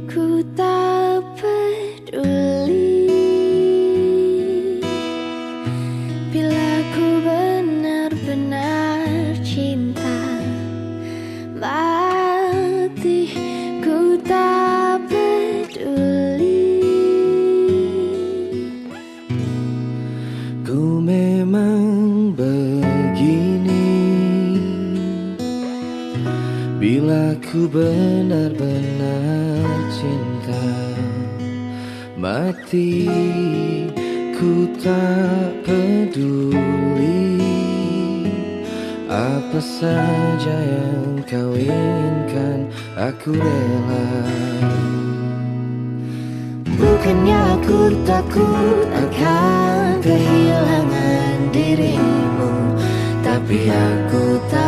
Ku tak peduli bila ku benar-benar cinta mati. Ku tak peduli. Ku memang begini bila ku benar-benar cinta mati. Ku tak peduli apa saja yang kau inginkan, aku rela. Bukannya aku takut akan kehilangan dirimu, tapi aku tak